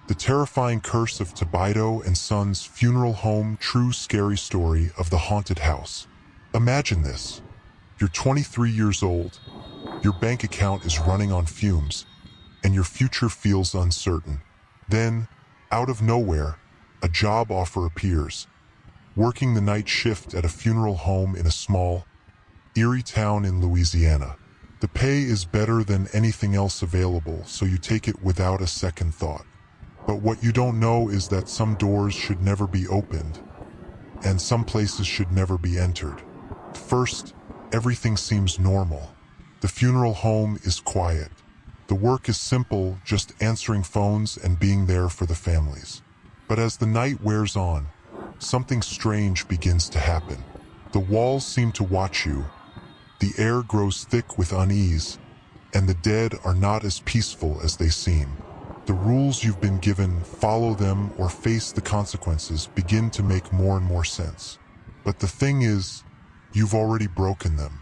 The Terrifying Curse of Tibido and Son's Funeral Home. True scary story of the haunted house. Imagine this. You're 23 years old, your bank account is running on fumes, and your future feels uncertain. Then, out of nowhere, a job offer appears. Working the night shift at a funeral home in a small, eerie town in Louisiana. The pay is better than anything else available, so you take it without a second thought. But what you don't know is that some doors should never be opened, and some places should never be entered. First, everything seems normal. The funeral home is quiet. The work is simple, just answering phones and being there for the families. But as the night wears on, something strange begins to happen. The walls seem to watch you. The air grows thick with unease, and the dead are not as peaceful as they seem. The rules you've been given, follow them or face the consequences, begin to make more and more sense. But the thing is, you've already broken them.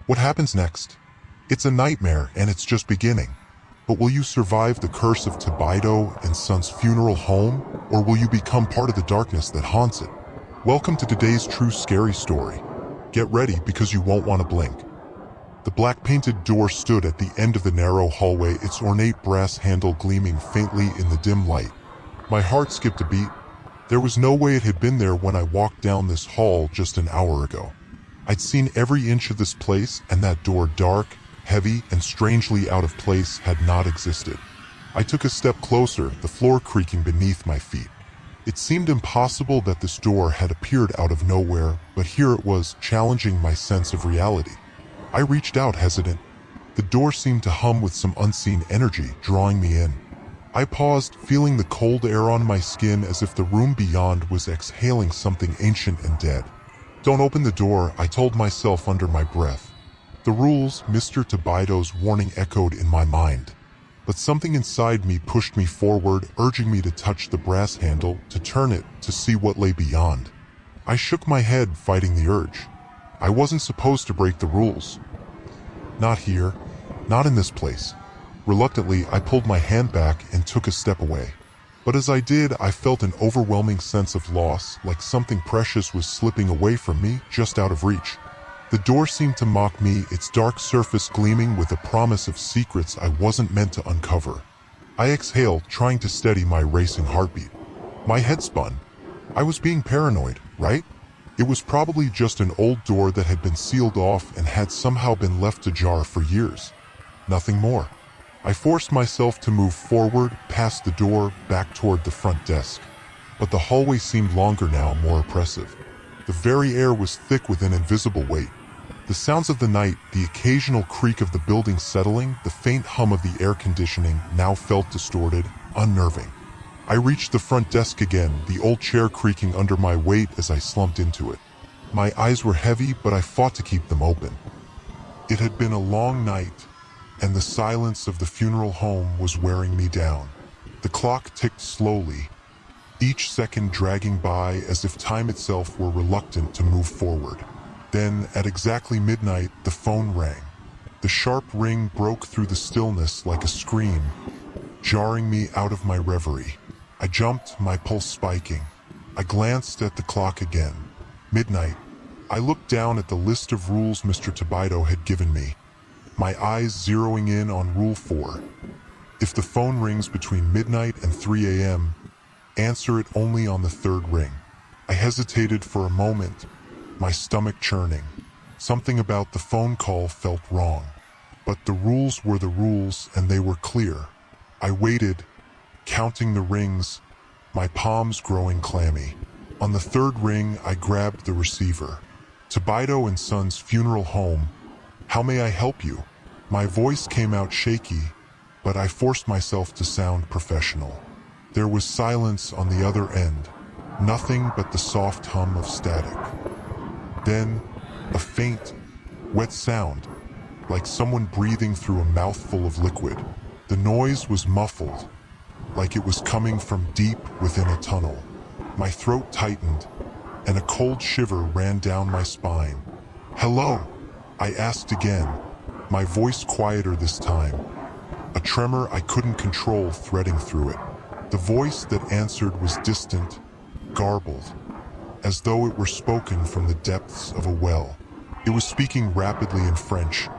What happens next? It's a nightmare, and it's just beginning. But will you survive the curse of Tibido and Son's Funeral Home, or will you become part of the darkness that haunts it? Welcome to today's true scary story. Get ready, because you won't want to blink. The black-painted door stood at the end of the narrow hallway, its ornate brass handle gleaming faintly in the dim light. My heart skipped a beat. There was no way it had been there when I walked down this hall just an hour ago. I'd seen every inch of this place, and that door, dark, heavy, and strangely out of place, had not existed. I took a step closer, the floor creaking beneath my feet. It seemed impossible that this door had appeared out of nowhere, but here it was, challenging my sense of reality. I reached out, hesitant. The door seemed to hum with some unseen energy, drawing me in. I paused, feeling the cold air on my skin as if the room beyond was exhaling something ancient and dead. Don't open the door, I told myself under my breath. The rules, Mr. Tibido's warning, echoed in my mind. But something inside me pushed me forward, urging me to touch the brass handle, to turn it, to see what lay beyond. I shook my head, fighting the urge. I wasn't supposed to break the rules. Not here, not in this place. Reluctantly, I pulled my hand back and took a step away. But as I did, I felt an overwhelming sense of loss, like something precious was slipping away from me, just out of reach. The door seemed to mock me, its dark surface gleaming with a promise of secrets I wasn't meant to uncover. I exhaled, trying to steady my racing heartbeat. My head spun. I was being paranoid, right? It was probably just an old door that had been sealed off and had somehow been left ajar for years. Nothing more. I forced myself to move forward, past the door, back toward the front desk. But the hallway seemed longer now, more oppressive. The very air was thick with an invisible weight. The sounds of the night, the occasional creak of the building settling, the faint hum of the air conditioning, now felt distorted, unnerving. I reached the front desk again, the old chair creaking under my weight as I slumped into it. My eyes were heavy, but I fought to keep them open. It had been a long night, and the silence of the funeral home was wearing me down. The clock ticked slowly, each second dragging by as if time itself were reluctant to move forward. Then, at exactly midnight, the phone rang. The sharp ring broke through the stillness like a scream, jarring me out of my reverie. I jumped, my pulse spiking. I glanced at the clock again. Midnight. I looked down at the list of rules Mr. Tibido had given me, my eyes zeroing in on Rule 4. If the phone rings between midnight and 3 a.m., answer it only on the third ring. I hesitated for a moment, my stomach churning. Something about the phone call felt wrong. But the rules were the rules, and they were clear. I waited, counting the rings, my palms growing clammy. On the third ring, I grabbed the receiver. Tibido and Son's Funeral Home. How may I help you? My voice came out shaky, but I forced myself to sound professional. There was silence on the other end, nothing but the soft hum of static. Then, a faint, wet sound, like someone breathing through a mouthful of liquid. The noise was muffled, like it was coming from deep within a tunnel. My throat tightened, and a cold shiver ran down my spine. "Hello?" I asked again, my voice quieter this time, a tremor I couldn't control threading through it. The voice that answered was distant, garbled, as though it were spoken from the depths of a well. It was speaking rapidly in French,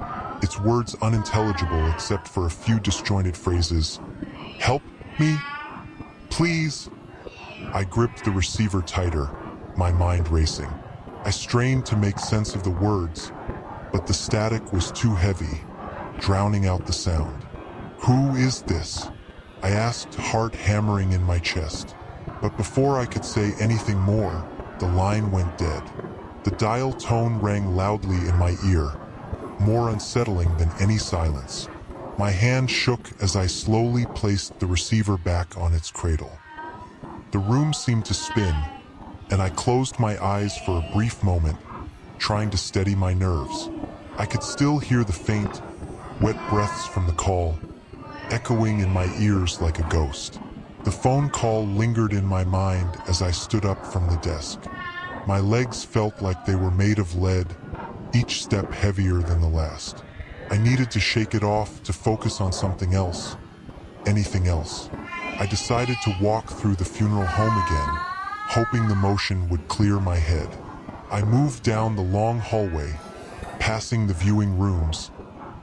its words unintelligible except for a few disjointed phrases. "Help me, please." I gripped the receiver tighter, my mind racing. I strained to make sense of the words, but the static was too heavy, drowning out the sound. "Who is this?" I asked, heart hammering in my chest. But before I could say anything more, the line went dead. The dial tone rang loudly in my ear, more unsettling than any silence. My hand shook as I slowly placed the receiver back on its cradle. The room seemed to spin, and I closed my eyes for a brief moment, trying to steady my nerves. I could still hear the faint, wet breaths from the call, echoing in my ears like a ghost. The phone call lingered in my mind as I stood up from the desk. My legs felt like they were made of lead, each step heavier than the last. I needed to shake it off, to focus on something else, anything else. I decided to walk through the funeral home again, hoping the motion would clear my head. I moved down the long hallway, passing the viewing rooms,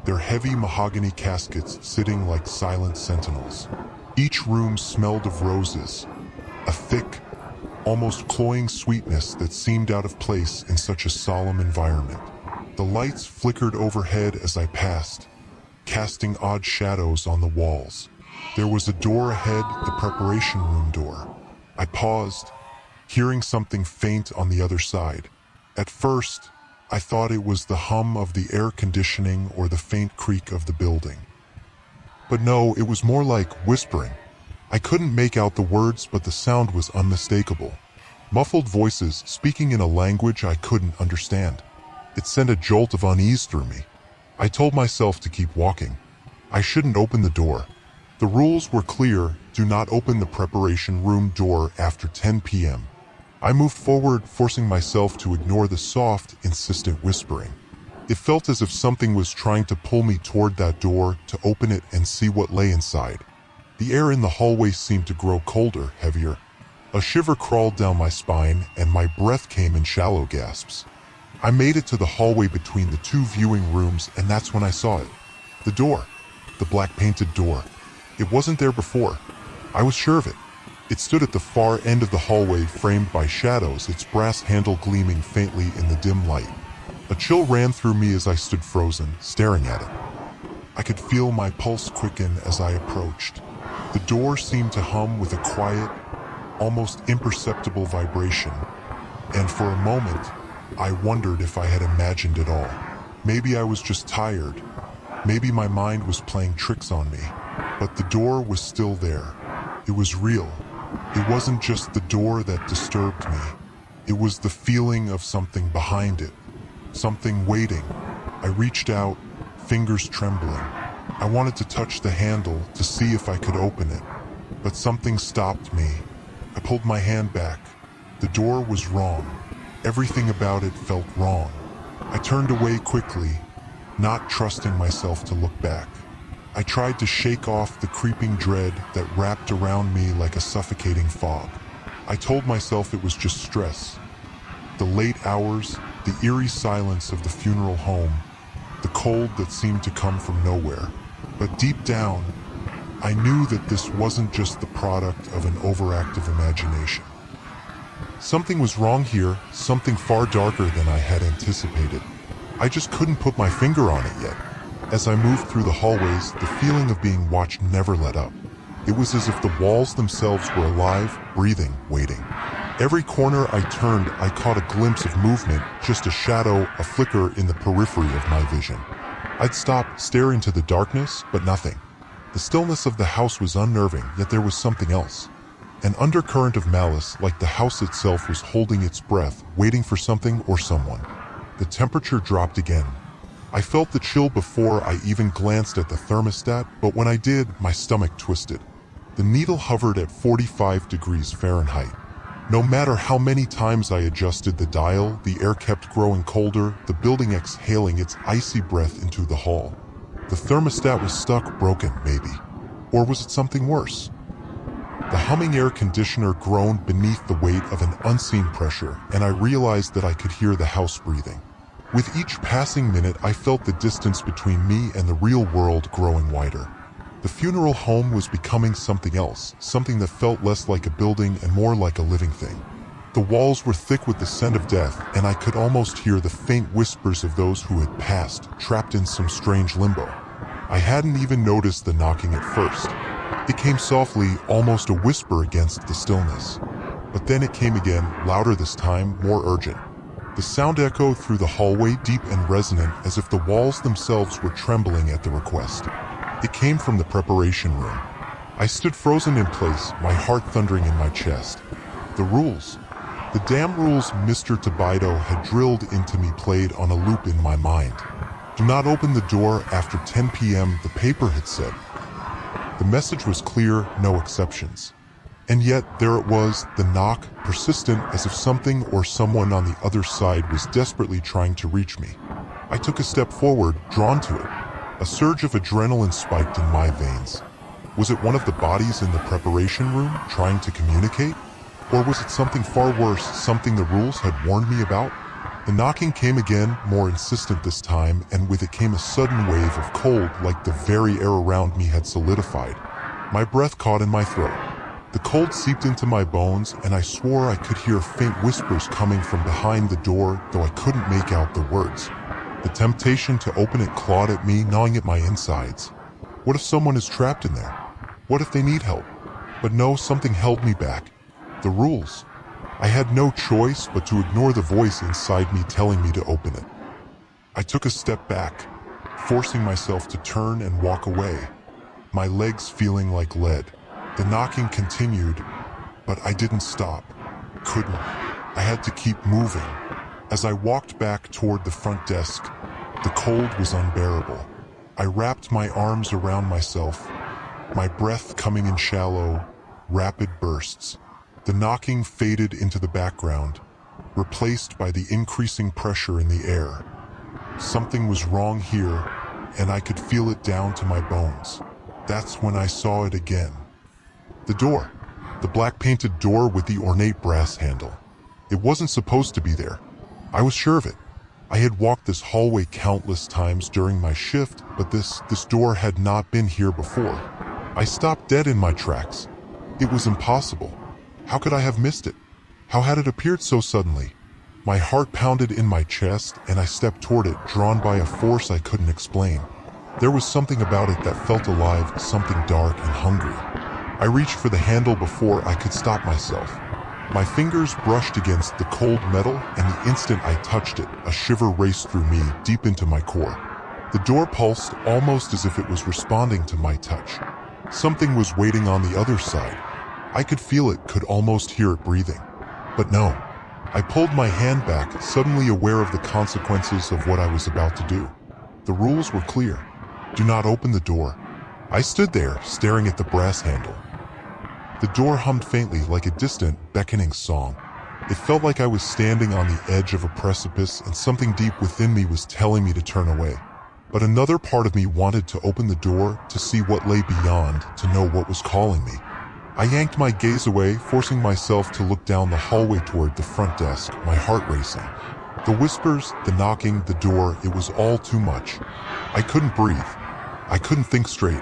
their heavy mahogany caskets sitting like silent sentinels. Each room smelled of roses, a thick, almost cloying sweetness that seemed out of place in such a solemn environment. The lights flickered overhead as I passed, casting odd shadows on the walls. There was a door ahead, the preparation room door. I paused, hearing something faint on the other side. At first, I thought it was the hum of the air conditioning or the faint creak of the building. But no, it was more like whispering. I couldn't make out the words, but the sound was unmistakable. Muffled voices speaking in a language I couldn't understand. It sent a jolt of unease through me. I told myself to keep walking. I shouldn't open the door. The rules were clear: do not open the preparation room door after 10 p.m. I moved forward, forcing myself to ignore the soft, insistent whispering. It felt as if something was trying to pull me toward that door, to open it and see what lay inside. The air in the hallway seemed to grow colder, heavier. A shiver crawled down my spine, and my breath came in shallow gasps. I made it to the hallway between the two viewing rooms, and that's when I saw it. The door. The black-painted door. It wasn't there before. I was sure of it. It stood at the far end of the hallway, framed by shadows, its brass handle gleaming faintly in the dim light. A chill ran through me as I stood frozen, staring at it. I could feel my pulse quicken as I approached. The door seemed to hum with a quiet, almost imperceptible vibration, and for a moment, I wondered if I had imagined it all. Maybe I was just tired. Maybe my mind was playing tricks on me. But the door was still there. It was real. It wasn't just the door that disturbed me. It was the feeling of something behind it. Something waiting. I reached out, fingers trembling. I wanted to touch the handle to see if I could open it. But something stopped me. I pulled my hand back. The door was wrong. Everything about it felt wrong. I turned away quickly, not trusting myself to look back. I tried to shake off the creeping dread that wrapped around me like a suffocating fog. I told myself it was just stress. The late hours, the eerie silence of the funeral home, the cold that seemed to come from nowhere. But deep down, I knew that this wasn't just the product of an overactive imagination. Something was wrong here, something far darker than I had anticipated. I just couldn't put my finger on it yet. As I moved through the hallways, the feeling of being watched never let up. It was as if the walls themselves were alive, breathing, waiting. Every corner I turned, I caught a glimpse of movement, just a shadow, a flicker in the periphery of my vision. I'd stop, stare into the darkness, but nothing. The stillness of the house was unnerving, yet there was something else. An undercurrent of malice, like the house itself was holding its breath, waiting for something or someone. The temperature dropped again. I felt the chill before I even glanced at the thermostat, but when I did, my stomach twisted. The needle hovered at 45 degrees Fahrenheit. No matter how many times I adjusted the dial, the air kept growing colder, the building exhaling its icy breath into the hall. The thermostat was stuck, broken, maybe. Or was it something worse? The humming air conditioner groaned beneath the weight of an unseen pressure, and I realized that I could hear the house breathing. With each passing minute, I felt the distance between me and the real world growing wider. The funeral home was becoming something else, something that felt less like a building and more like a living thing. The walls were thick with the scent of death, and I could almost hear the faint whispers of those who had passed, trapped in some strange limbo. I hadn't even noticed the knocking at first. It came softly, almost a whisper against the stillness. But then it came again, louder this time, more urgent. The sound echoed through the hallway, deep and resonant, as if the walls themselves were trembling at the request. It came from the preparation room. I stood frozen in place, my heart thundering in my chest. The rules. The damn rules Mr. Tibido had drilled into me played on a loop in my mind. Do not open the door after 10 p.m., the paper had said. The message was clear, no exceptions. And yet, there it was, the knock, persistent as if something or someone on the other side was desperately trying to reach me. I took a step forward, drawn to it. A surge of adrenaline spiked in my veins. Was it one of the bodies in the preparation room, trying to communicate? Or was it something far worse, something the rules had warned me about? The knocking came again, more insistent this time, and with it came a sudden wave of cold, like the very air around me had solidified. My breath caught in my throat. The cold seeped into my bones, and I swore I could hear faint whispers coming from behind the door, though I couldn't make out the words. The temptation to open it clawed at me, gnawing at my insides. What if someone is trapped in there? What if they need help? But no, something held me back. The rules. I had no choice but to ignore the voice inside me telling me to open it. I took a step back, forcing myself to turn and walk away, my legs feeling like lead. The knocking continued, but I didn't stop. Couldn't. I had to keep moving. As I walked back toward the front desk, the cold was unbearable. I wrapped my arms around myself, my breath coming in shallow, rapid bursts. The knocking faded into the background, replaced by the increasing pressure in the air. Something was wrong here, and I could feel it down to my bones. That's when I saw it again. The door. The black-painted door with the ornate brass handle. It wasn't supposed to be there. I was sure of it. I had walked this hallway countless times during my shift, but this door had not been here before. I stopped dead in my tracks. It was impossible. How could I have missed it? How had it appeared so suddenly? My heart pounded in my chest, and I stepped toward it, drawn by a force I couldn't explain. There was something about it that felt alive, something dark and hungry. I reached for the handle before I could stop myself. My fingers brushed against the cold metal, and the instant I touched it, a shiver raced through me, deep into my core. The door pulsed, almost as if it was responding to my touch. Something was waiting on the other side. I could feel it, could almost hear it breathing. But no. I pulled my hand back, suddenly aware of the consequences of what I was about to do. The rules were clear. Do not open the door. I stood there, staring at the brass handle. The door hummed faintly, like a distant, beckoning song. It felt like I was standing on the edge of a precipice, and something deep within me was telling me to turn away. But another part of me wanted to open the door, to see what lay beyond, to know what was calling me. I yanked my gaze away, forcing myself to look down the hallway toward the front desk, my heart racing. The whispers, the knocking, the door, it was all too much. I couldn't breathe. I couldn't think straight.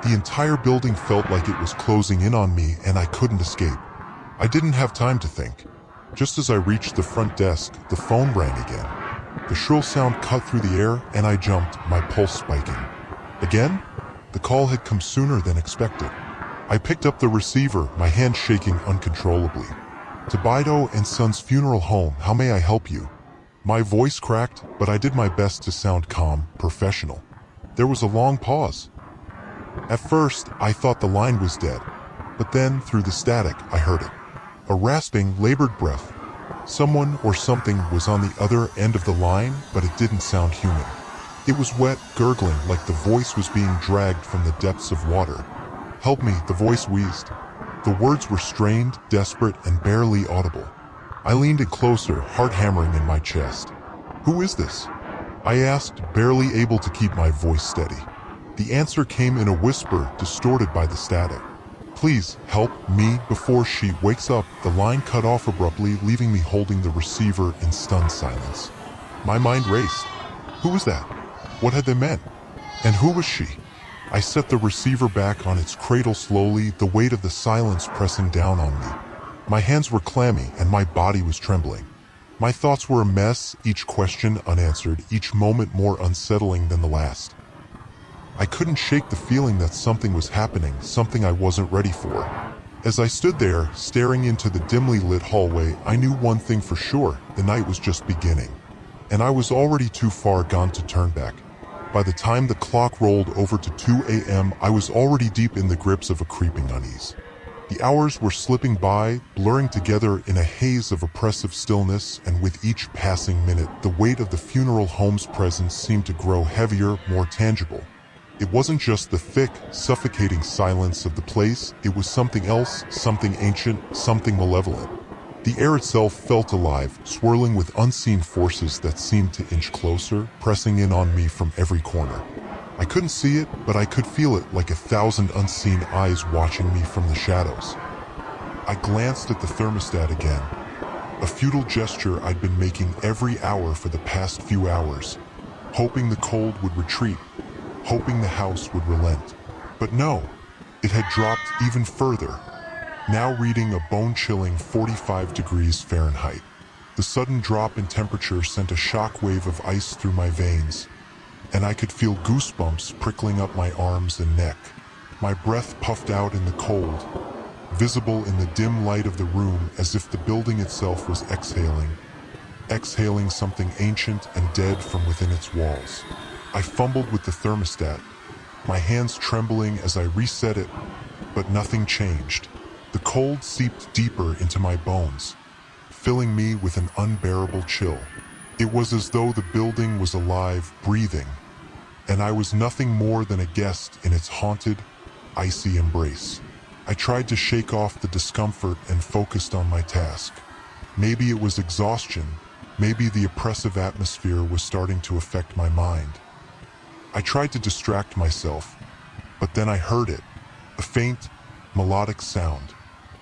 The entire building felt like it was closing in on me, and I couldn't escape. I didn't have time to think. Just as I reached the front desk, the phone rang again. The shrill sound cut through the air, and I jumped, my pulse spiking. Again? The call had come sooner than expected. I picked up the receiver, my hand shaking uncontrollably. Tibido and Son's funeral home, how may I help you? My voice cracked, but I did my best to sound calm, professional. There was a long pause. At first, I thought the line was dead, but then, through the static, I heard it. A rasping, labored breath. Someone or something was on the other end of the line, but it didn't sound human. It was wet, gurgling, like the voice was being dragged from the depths of water. Help me, the voice wheezed. The words were strained, desperate, and barely audible. I leaned in closer, heart hammering in my chest. Who is this? I asked, barely able to keep my voice steady. The answer came in a whisper, distorted by the static. Please, help me before she wakes up." The line cut off abruptly, leaving me holding the receiver in stunned silence. My mind raced. Who was that? What had they meant? And who was she? I set the receiver back on its cradle slowly, the weight of the silence pressing down on me. My hands were clammy and my body was trembling. My thoughts were a mess, each question unanswered, each moment more unsettling than the last. I couldn't shake the feeling that something was happening, something I wasn't ready for. As I stood there, staring into the dimly lit hallway, I knew one thing for sure: the night was just beginning. And I was already too far gone to turn back. By the time the clock rolled over to 2 a.m., I was already deep in the grips of a creeping unease. The hours were slipping by, blurring together in a haze of oppressive stillness, and with each passing minute, the weight of the funeral home's presence seemed to grow heavier, more tangible. It wasn't just the thick, suffocating silence of the place, it was something else, something ancient, something malevolent. The air itself felt alive, swirling with unseen forces that seemed to inch closer, pressing in on me from every corner. I couldn't see it, but I could feel it, like 1,000 unseen eyes watching me from the shadows. I glanced at the thermostat again, a futile gesture I'd been making every hour for the past few hours, hoping the cold would retreat, hoping the house would relent. But no, it had dropped even further, now reading a bone-chilling 45 degrees Fahrenheit. The sudden drop in temperature sent a shock wave of ice through my veins, and I could feel goosebumps prickling up my arms and neck. My breath puffed out in the cold, visible in the dim light of the room, as if the building itself was exhaling something ancient and dead from within its walls. I fumbled with the thermostat, my hands trembling as I reset it, but nothing changed. The cold seeped deeper into my bones, filling me with an unbearable chill. It was as though the building was alive, breathing, and I was nothing more than a guest in its haunted, icy embrace. I tried to shake off the discomfort and focused on my task. Maybe it was exhaustion, maybe the oppressive atmosphere was starting to affect my mind. I tried to distract myself, but then I heard it, a faint, melodic sound.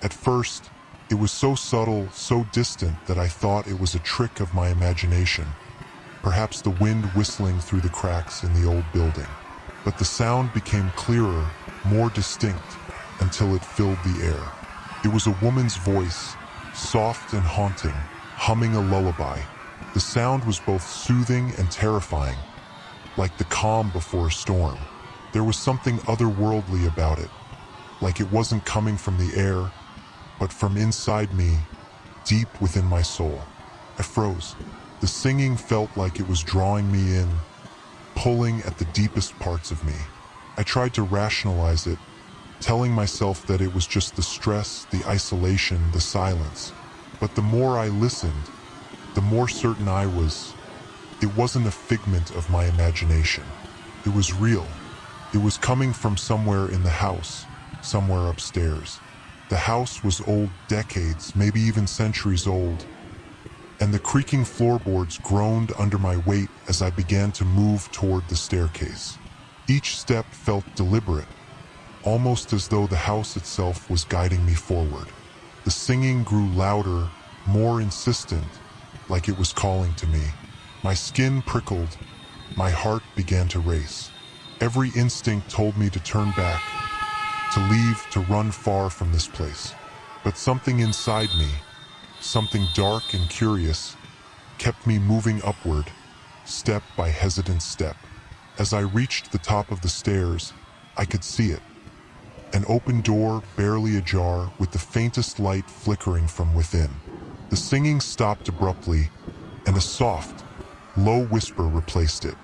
At first, it was so subtle, so distant, that I thought it was a trick of my imagination, perhaps the wind whistling through the cracks in the old building. But the sound became clearer, more distinct, until it filled the air. It was a woman's voice, soft and haunting, humming a lullaby. The sound was both soothing and terrifying, like the calm before a storm. There was something otherworldly about it, like it wasn't coming from the air, but from inside me, deep within my soul. I froze. The singing felt like it was drawing me in, pulling at the deepest parts of me. I tried to rationalize it, telling myself that it was just the stress, the isolation, the silence. But the more I listened, the more certain I was. It wasn't a figment of my imagination. It was real. It was coming from somewhere in the house, somewhere upstairs. The house was old, decades, maybe even centuries old, and the creaking floorboards groaned under my weight as I began to move toward the staircase. Each step felt deliberate, almost as though the house itself was guiding me forward. The singing grew louder, more insistent, like it was calling to me. My skin prickled, my heart began to race. Every instinct told me to turn back, to leave, to run far from this place. But something inside me, something dark and curious, kept me moving upward, step by hesitant step. As I reached the top of the stairs, I could see it. An open door, barely ajar, with the faintest light flickering from within. The singing stopped abruptly, and a soft, low whisper replaced it.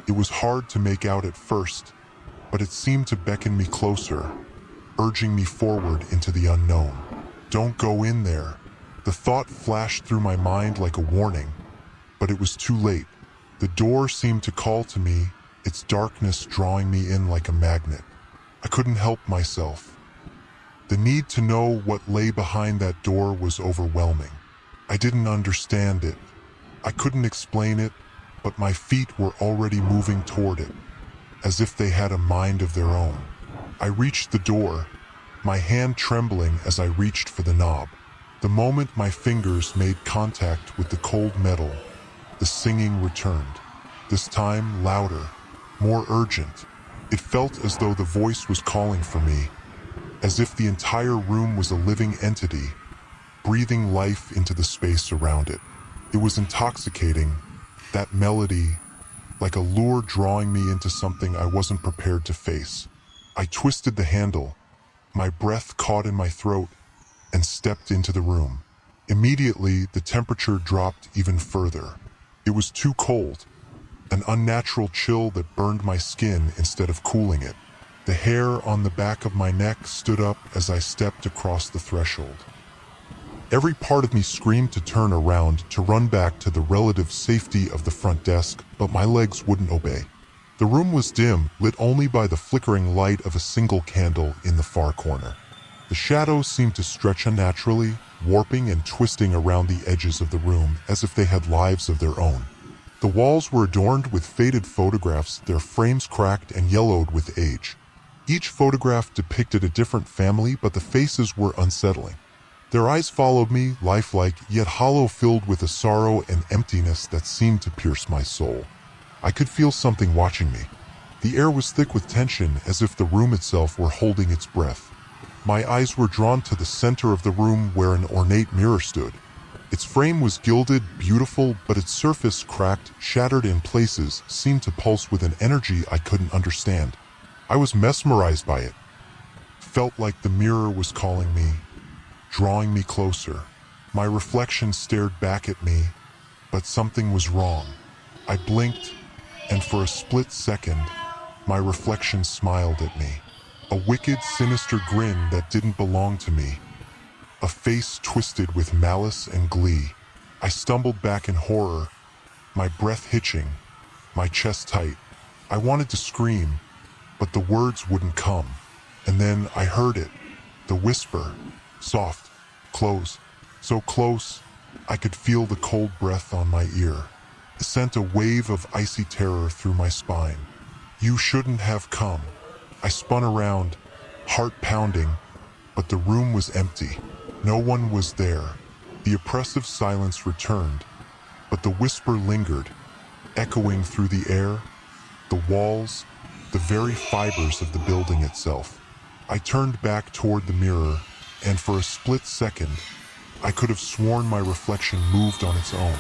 It was hard to make out at first, but it seemed to beckon me closer, urging me forward into the unknown. "Don't go in there." The thought flashed through my mind like a warning, but it was too late. The door seemed to call to me, its darkness drawing me in like a magnet. I couldn't help myself. The need to know what lay behind that door was overwhelming. I didn't understand it. I couldn't explain it, but my feet were already moving toward it, as if they had a mind of their own. I reached the door, my hand trembling as I reached for the knob. The moment my fingers made contact with the cold metal, the singing returned. This time louder, more urgent. It felt as though the voice was calling for me, as if the entire room was a living entity, breathing life into the space around it. It was intoxicating, that melody, like a lure drawing me into something I wasn't prepared to face. I twisted the handle, my breath caught in my throat, and stepped into the room. Immediately, the temperature dropped even further. It was too cold, an unnatural chill that burned my skin instead of cooling it. The hair on the back of my neck stood up as I stepped across the threshold. Every part of me screamed to turn around to run back to the relative safety of the front desk, but my legs wouldn't obey. The room was dim, lit only by the flickering light of a single candle in the far corner. The shadows seemed to stretch unnaturally, warping and twisting around the edges of the room as if they had lives of their own. The walls were adorned with faded photographs, their frames cracked and yellowed with age. Each photograph depicted a different family, but the faces were unsettling. Their eyes followed me, lifelike, yet hollow, filled with a sorrow and emptiness that seemed to pierce my soul. I could feel something watching me. The air was thick with tension, as if the room itself were holding its breath. My eyes were drawn to the center of the room where an ornate mirror stood. Its frame was gilded, beautiful, but its surface, cracked, shattered in places, seemed to pulse with an energy I couldn't understand. I was mesmerized by it. Felt like the mirror was calling me, drawing me closer. My reflection stared back at me, but something was wrong. I blinked, and for a split second, my reflection smiled at me. A wicked, sinister grin that didn't belong to me. A face twisted with malice and glee. I stumbled back in horror, my breath hitching, my chest tight. I wanted to scream, but the words wouldn't come. And then I heard it, the whisper, soft, close, so close, I could feel the cold breath on my ear. It sent a wave of icy terror through my spine. You shouldn't have come. I spun around, heart pounding, but the room was empty. No one was there. The oppressive silence returned, but the whisper lingered, echoing through the air, the walls, the very fibers of the building itself. I turned back toward the mirror, and for a split second, I could have sworn my reflection moved on its own.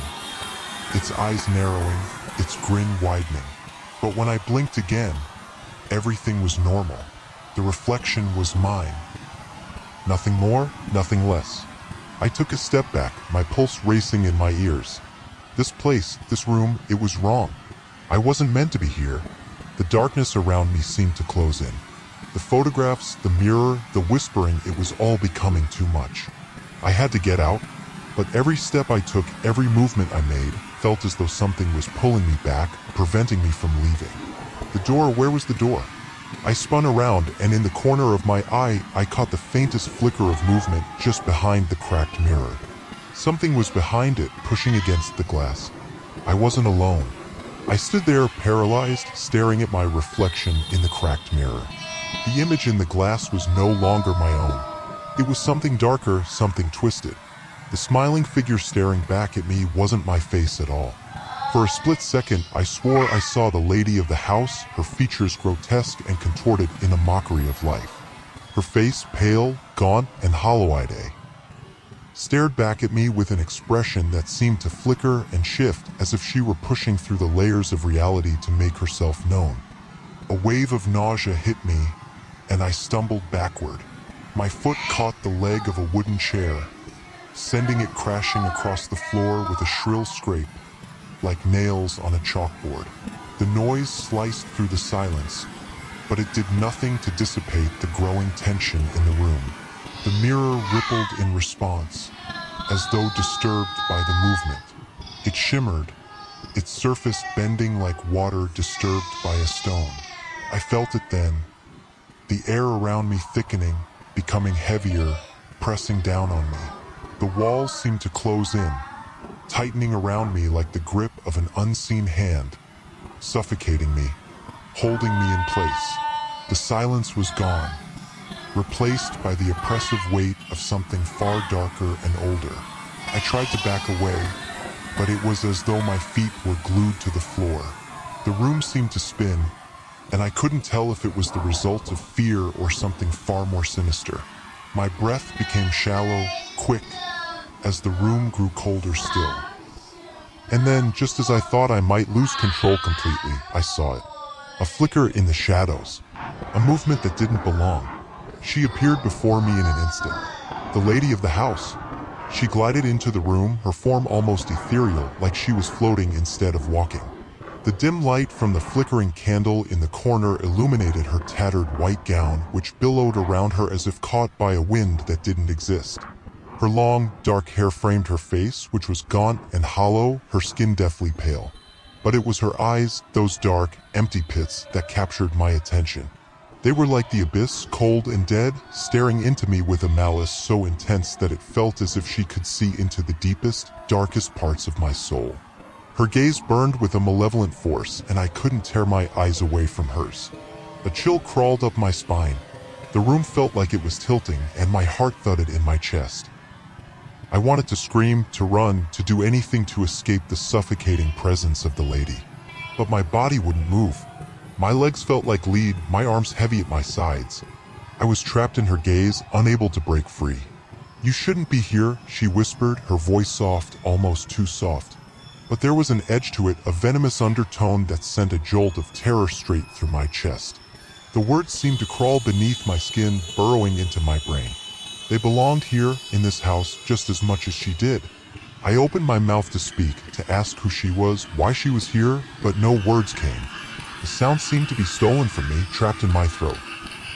Its eyes narrowing, its grin widening. But when I blinked again, everything was normal. The reflection was mine. Nothing more, nothing less. I took a step back, my pulse racing in my ears. This place, this room, it was wrong. I wasn't meant to be here. The darkness around me seemed to close in. The photographs, the mirror, the whispering, it was all becoming too much. I had to get out, but every step I took, every movement I made, felt as though something was pulling me back, preventing me from leaving. The door, where was the door? I spun around, and in the corner of my eye, I caught the faintest flicker of movement just behind the cracked mirror. Something was behind it, pushing against the glass. I wasn't alone. I stood there, paralyzed, staring at my reflection in the cracked mirror. The image in the glass was no longer my own. It was something darker, something twisted. The smiling figure staring back at me wasn't my face at all. For a split second, I swore I saw the lady of the house, her features grotesque and contorted in a mockery of life. Her face, pale, gaunt, and hollow-eyed, stared back at me with an expression that seemed to flicker and shift as if she were pushing through the layers of reality to make herself known. A wave of nausea hit me, and I stumbled backward. My foot caught the leg of a wooden chair, sending it crashing across the floor with a shrill scrape, like nails on a chalkboard. The noise sliced through the silence, but it did nothing to dissipate the growing tension in the room. The mirror rippled in response, as though disturbed by the movement. It shimmered, its surface bending like water disturbed by a stone. I felt it then, the air around me thickening, becoming heavier, pressing down on me. The walls seemed to close in, tightening around me like the grip of an unseen hand, suffocating me, holding me in place. The silence was gone, replaced by the oppressive weight of something far darker and older. I tried to back away, but it was as though my feet were glued to the floor. The room seemed to spin, and I couldn't tell if it was the result of fear or something far more sinister. My breath became shallow, quick, as the room grew colder still. And then, just as I thought I might lose control completely, I saw it. A flicker in the shadows. A movement that didn't belong. She appeared before me in an instant. The lady of the house. She glided into the room, her form almost ethereal, like she was floating instead of walking. The dim light from the flickering candle in the corner illuminated her tattered white gown, which billowed around her as if caught by a wind that didn't exist. Her long, dark hair framed her face, which was gaunt and hollow, her skin deathly pale. But it was her eyes, those dark, empty pits, that captured my attention. They were like the abyss, cold and dead, staring into me with a malice so intense that it felt as if she could see into the deepest, darkest parts of my soul. Her gaze burned with a malevolent force, and I couldn't tear my eyes away from hers. A chill crawled up my spine. The room felt like it was tilting, and my heart thudded in my chest. I wanted to scream, to run, to do anything to escape the suffocating presence of the lady. But my body wouldn't move. My legs felt like lead, my arms heavy at my sides. I was trapped in her gaze, unable to break free. "You shouldn't be here," she whispered, her voice soft, almost too soft. But there was an edge to it, a venomous undertone that sent a jolt of terror straight through my chest. The words seemed to crawl beneath my skin, burrowing into my brain. They belonged here, in this house, just as much as she did. I opened my mouth to speak, to ask who she was, why she was here, but no words came. The sound seemed to be stolen from me, trapped in my throat.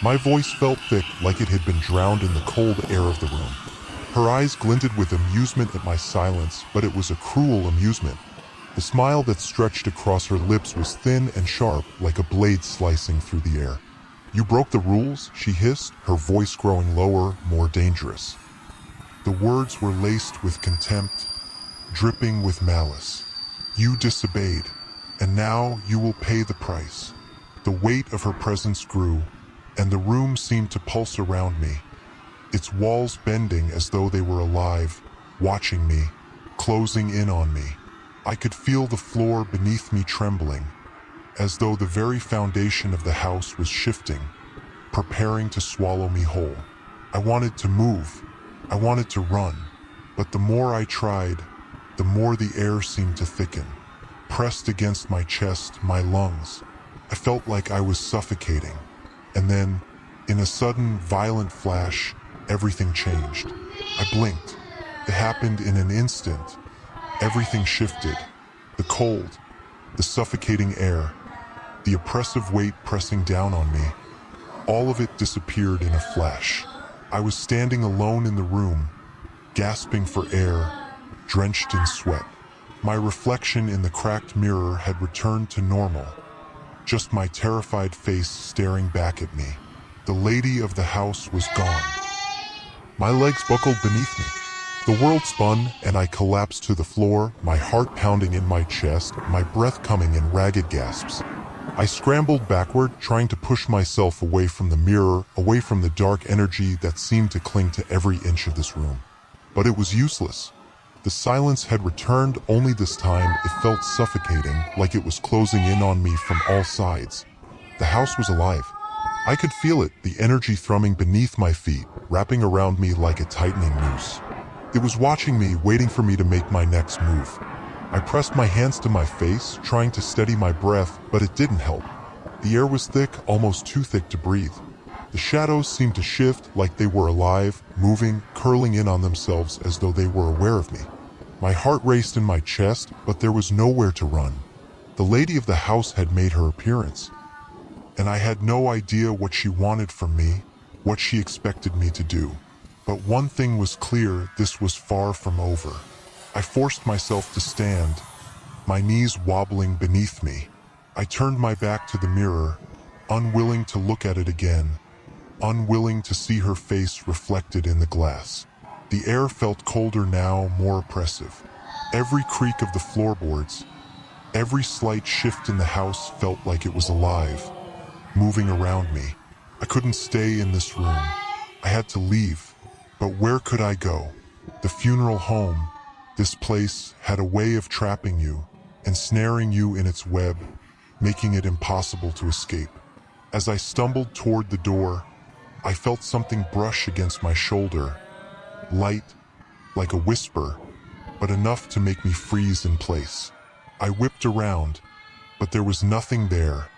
My voice felt thick, like it had been drowned in the cold air of the room. Her eyes glinted with amusement at my silence, but it was a cruel amusement. The smile that stretched across her lips was thin and sharp, like a blade slicing through the air. "You broke the rules," she hissed, her voice growing lower, more dangerous. The words were laced with contempt, dripping with malice. "You disobeyed, and now you will pay the price." The weight of her presence grew, and the room seemed to pulse around me, its walls bending as though they were alive, watching me, closing in on me. I could feel the floor beneath me trembling, as though the very foundation of the house was shifting, preparing to swallow me whole. I wanted to move. I wanted to run. But the more I tried, the more the air seemed to thicken, pressed against my chest, my lungs. I felt like I was suffocating. And then, in a sudden, violent flash, everything changed. I blinked. It happened in an instant. Everything shifted. The cold, the suffocating air, the oppressive weight pressing down on me. All of it disappeared in a flash. I was standing alone in the room, gasping for air, drenched in sweat. My reflection in the cracked mirror had returned to normal, just my terrified face staring back at me. The lady of the house was gone. My legs buckled beneath me. The world spun, and I collapsed to the floor, my heart pounding in my chest, my breath coming in ragged gasps. I scrambled backward, trying to push myself away from the mirror, away from the dark energy that seemed to cling to every inch of this room. But it was useless. The silence had returned, only this time it felt suffocating, like it was closing in on me from all sides. The house was alive. I could feel it, the energy thrumming beneath my feet, wrapping around me like a tightening noose. It was watching me, waiting for me to make my next move. I pressed my hands to my face, trying to steady my breath, but it didn't help. The air was thick, almost too thick to breathe. The shadows seemed to shift, like they were alive, moving, curling in on themselves as though they were aware of me. My heart raced in my chest, but there was nowhere to run. The lady of the house had made her appearance, and I had no idea what she wanted from me, what she expected me to do. But one thing was clear, this was far from over. I forced myself to stand, my knees wobbling beneath me. I turned my back to the mirror, unwilling to look at it again, unwilling to see her face reflected in the glass. The air felt colder now, more oppressive. Every creak of the floorboards, every slight shift in the house felt like it was alive, moving around me. I couldn't stay in this room. I had to leave, but where could I go? The funeral home, this place had a way of trapping you, ensnaring you in its web, making it impossible to escape. As I stumbled toward the door, I felt something brush against my shoulder, light, like a whisper, but enough to make me freeze in place. I whipped around, but there was nothing there,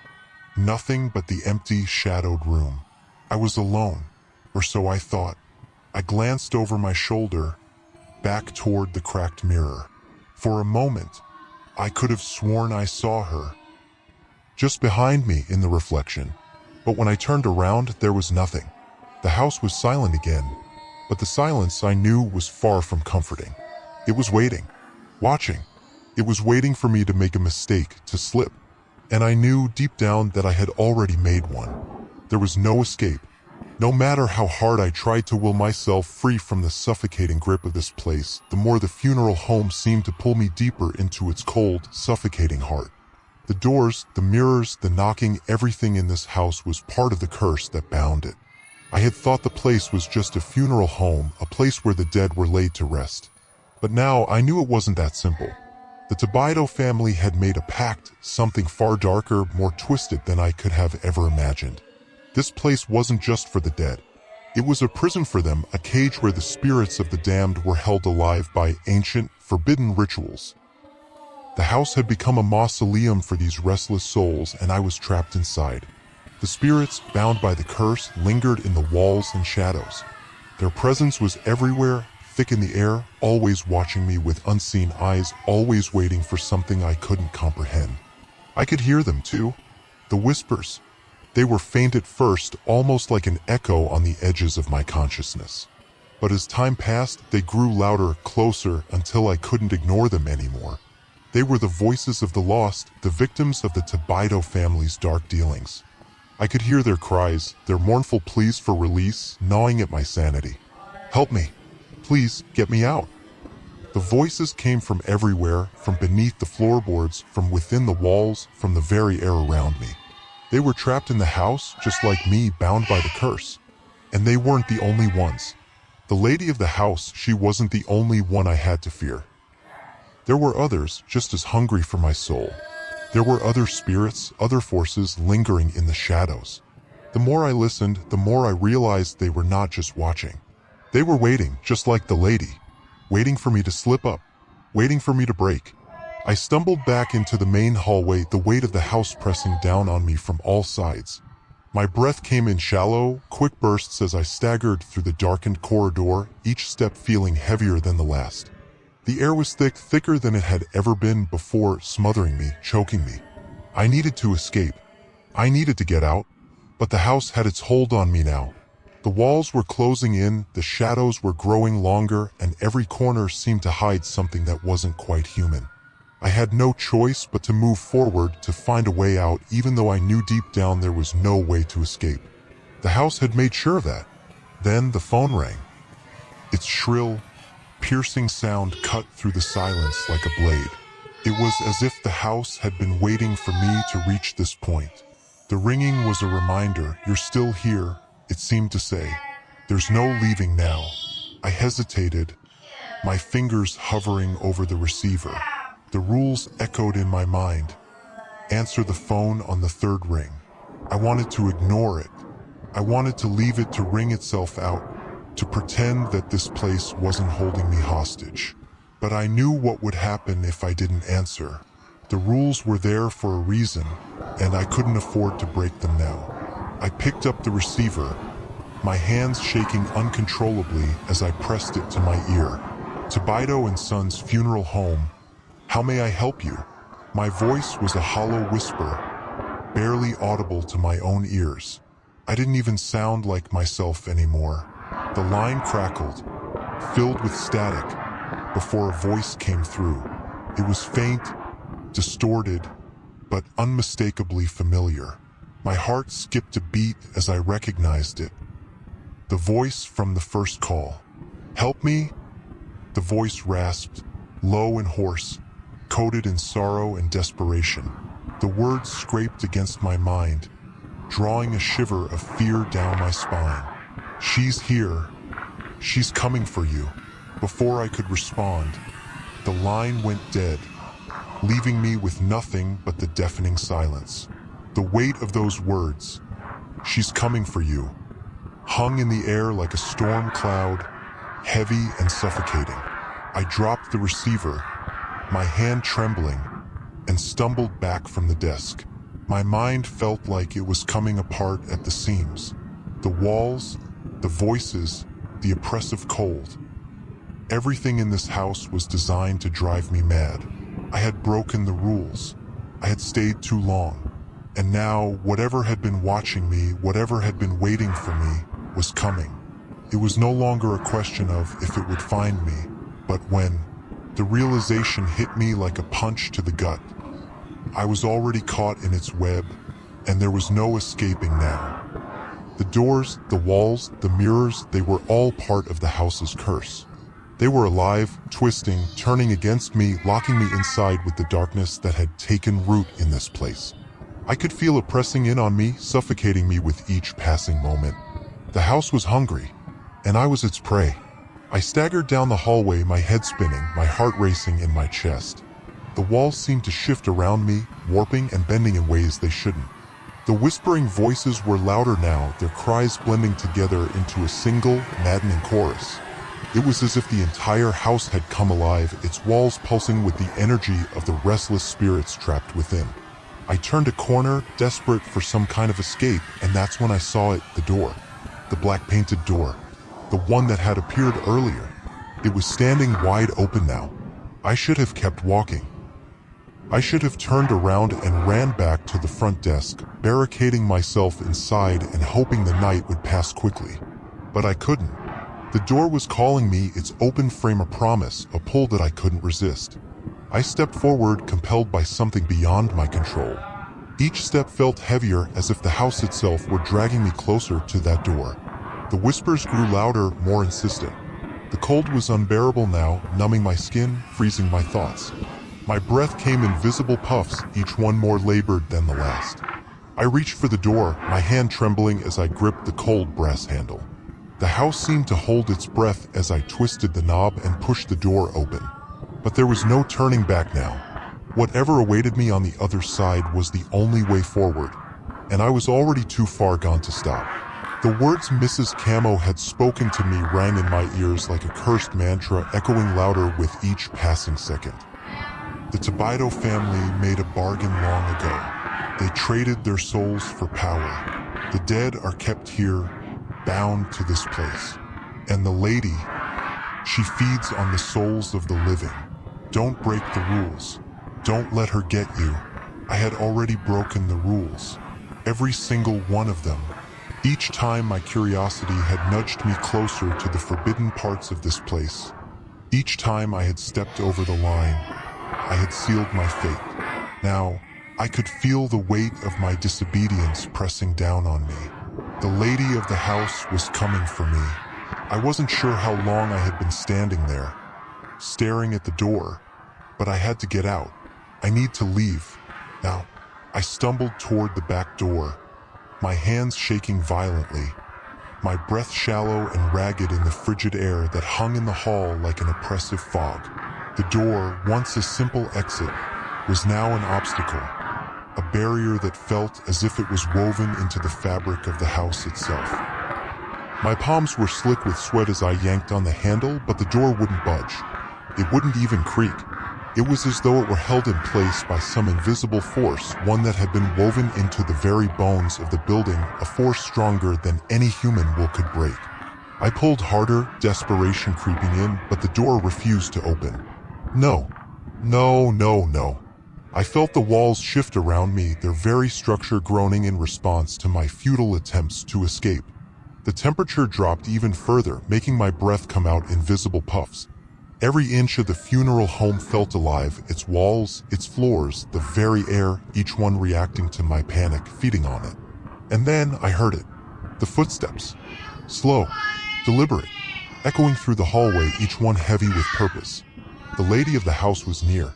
nothing but the empty, shadowed room. I was alone, or so I thought. I glanced over my shoulder, back toward the cracked mirror. For a moment, I could have sworn I saw her, just behind me in the reflection. But when I turned around, there was nothing. The house was silent again, but the silence I knew was far from comforting. It was waiting, watching. It was waiting for me to make a mistake, to slip. And I knew deep down that I had already made one. There was no escape. No matter how hard I tried to will myself free from the suffocating grip of this place, the more the funeral home seemed to pull me deeper into its cold, suffocating heart. The doors, the mirrors, the knocking, everything in this house was part of the curse that bound it. I had thought the place was just a funeral home, a place where the dead were laid to rest. But now I knew it wasn't that simple. The Tibido family had made a pact, something far darker, more twisted than I could have ever imagined. This place wasn't just for the dead. It was a prison for them, a cage where the spirits of the damned were held alive by ancient, forbidden rituals. The house had become a mausoleum for these restless souls, and I was trapped inside. The spirits, bound by the curse, lingered in the walls and shadows. Their presence was everywhere, thick in the air, always watching me with unseen eyes, always waiting for something I couldn't comprehend. I could hear them too, the whispers. They were faint at first, almost like an echo on the edges of my consciousness. But as time passed, they grew louder, closer, until I couldn't ignore them anymore. They were the voices of the lost, the victims of the Tibido family's dark dealings. I could hear their cries, their mournful pleas for release, gnawing at my sanity. Help me. Please, get me out. The voices came from everywhere, from beneath the floorboards, from within the walls, from the very air around me. They were trapped in the house, just like me, bound by the curse. And they weren't the only ones. The lady of the house, she wasn't the only one I had to fear. There were others, just as hungry for my soul. There were other spirits, other forces lingering in the shadows. The more I listened, the more I realized they were not just watching. They were waiting, just like the lady. Waiting for me to slip up. Waiting for me to break. I stumbled back into the main hallway, the weight of the house pressing down on me from all sides. My breath came in shallow, quick bursts as I staggered through the darkened corridor, each step feeling heavier than the last. The air was thick, thicker than it had ever been before, smothering me, choking me. I needed to escape. I needed to get out, but the house had its hold on me now. The walls were closing in, the shadows were growing longer, and every corner seemed to hide something that wasn't quite human. I had no choice but to move forward, to find a way out, even though I knew deep down there was no way to escape. The house had made sure of that. Then the phone rang. Its shrill, piercing sound cut through the silence like a blade. It was as if the house had been waiting for me to reach this point. The ringing was a reminder, you're still here, it seemed to say. There's no leaving now. I hesitated, my fingers hovering over the receiver. The rules echoed in my mind. Answer the phone on the third ring. I wanted to ignore it. I wanted to leave it to ring itself out, to pretend that this place wasn't holding me hostage. But I knew what would happen if I didn't answer. The rules were there for a reason, and I couldn't afford to break them now. I picked up the receiver, my hands shaking uncontrollably as I pressed it to my ear. Tibido and Son's funeral home. How may I help you? My voice was a hollow whisper, barely audible to my own ears. I didn't even sound like myself anymore. The line crackled, filled with static, before a voice came through. It was faint, distorted, but unmistakably familiar. My heart skipped a beat as I recognized it. The voice from the first call. Help me? The voice rasped, low and hoarse, coated in sorrow and desperation. The words scraped against my mind, drawing a shiver of fear down my spine. She's here. She's coming for you. Before I could respond, the line went dead, leaving me with nothing but the deafening silence. The weight of those words, "She's coming for you," hung in the air like a storm cloud, heavy and suffocating. I dropped the receiver, my hand trembling, and stumbled back from the desk. My mind felt like it was coming apart at the seams. The walls, the voices, the oppressive cold. Everything in this house was designed to drive me mad. I had broken the rules. I had stayed too long. And now, whatever had been watching me, whatever had been waiting for me, was coming. It was no longer a question of if it would find me, but when. The realization hit me like a punch to the gut. I was already caught in its web, and there was no escaping now. The doors, the walls, the mirrors, they were all part of the house's curse. They were alive, twisting, turning against me, locking me inside with the darkness that had taken root in this place. I could feel it pressing in on me, suffocating me with each passing moment. The house was hungry, and I was its prey. I staggered down the hallway, my head spinning, my heart racing in my chest. The walls seemed to shift around me, warping and bending in ways they shouldn't. The whispering voices were louder now, their cries blending together into a single, maddening chorus. It was as if the entire house had come alive, its walls pulsing with the energy of the restless spirits trapped within. I turned a corner, desperate for some kind of escape, and that's when I saw it, the door. The black-painted door. The one that had appeared earlier. It was standing wide open now. I should have kept walking. I should have turned around and ran back to the front desk, barricading myself inside and hoping the night would pass quickly. But I couldn't. The door was calling me, its open frame a promise, a pull that I couldn't resist. I stepped forward, compelled by something beyond my control. Each step felt heavier, as if the house itself were dragging me closer to that door. The whispers grew louder, more insistent. The cold was unbearable now, numbing my skin, freezing my thoughts. My breath came in visible puffs, each one more labored than the last. I reached for the door, my hand trembling as I gripped the cold brass handle. The house seemed to hold its breath as I twisted the knob and pushed the door open. But there was no turning back now. Whatever awaited me on the other side was the only way forward, and I was already too far gone to stop. The words Mrs. Camo had spoken to me rang in my ears like a cursed mantra, echoing louder with each passing second. The Tibido family made a bargain long ago. They traded their souls for power. The dead are kept here, bound to this place. And the lady, she feeds on the souls of the living. Don't break the rules. Don't let her get you. I had already broken the rules. Every single one of them. Each time my curiosity had nudged me closer to the forbidden parts of this place. Each time I had stepped over the line, I had sealed my fate. Now, I could feel the weight of my disobedience pressing down on me. The lady of the house was coming for me. I wasn't sure how long I had been standing there, staring at the door, but I had to get out. I need to leave. Now, I stumbled toward the back door, my hands shaking violently, my breath shallow and ragged in the frigid air that hung in the hall like an oppressive fog. The door, once a simple exit, was now an obstacle, a barrier that felt as if it was woven into the fabric of the house itself. My palms were slick with sweat as I yanked on the handle, but the door wouldn't budge. It wouldn't even creak. It was as though it were held in place by some invisible force, one that had been woven into the very bones of the building, a force stronger than any human will could break. I pulled harder, desperation creeping in, but the door refused to open. No. No, no, no. I felt the walls shift around me, their very structure groaning in response to my futile attempts to escape. The temperature dropped even further, making my breath come out in visible puffs. Every inch of the funeral home felt alive, its walls, its floors, the very air, each one reacting to my panic, feeding on it. And then I heard it. The footsteps. Slow, deliberate, echoing through the hallway, each one heavy with purpose. The lady of the house was near.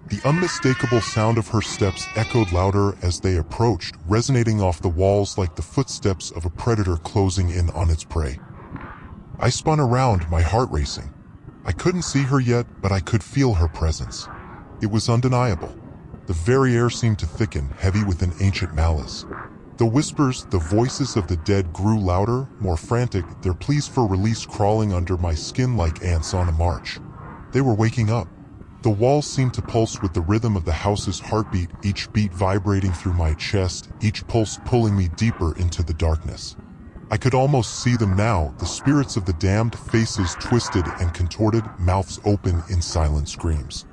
The unmistakable sound of her steps echoed louder as they approached, resonating off the walls like the footsteps of a predator closing in on its prey. I spun around, my heart racing. I couldn't see her yet, but I could feel her presence. It was undeniable. The very air seemed to thicken, heavy with an ancient malice. The whispers, the voices of the dead grew louder, more frantic, their pleas for release crawling under my skin like ants on a march. They were waking up. The walls seemed to pulse with the rhythm of the house's heartbeat, each beat vibrating through my chest, each pulse pulling me deeper into the darkness. I could almost see them now, the spirits of the damned, faces twisted and contorted, mouths open in silent screams.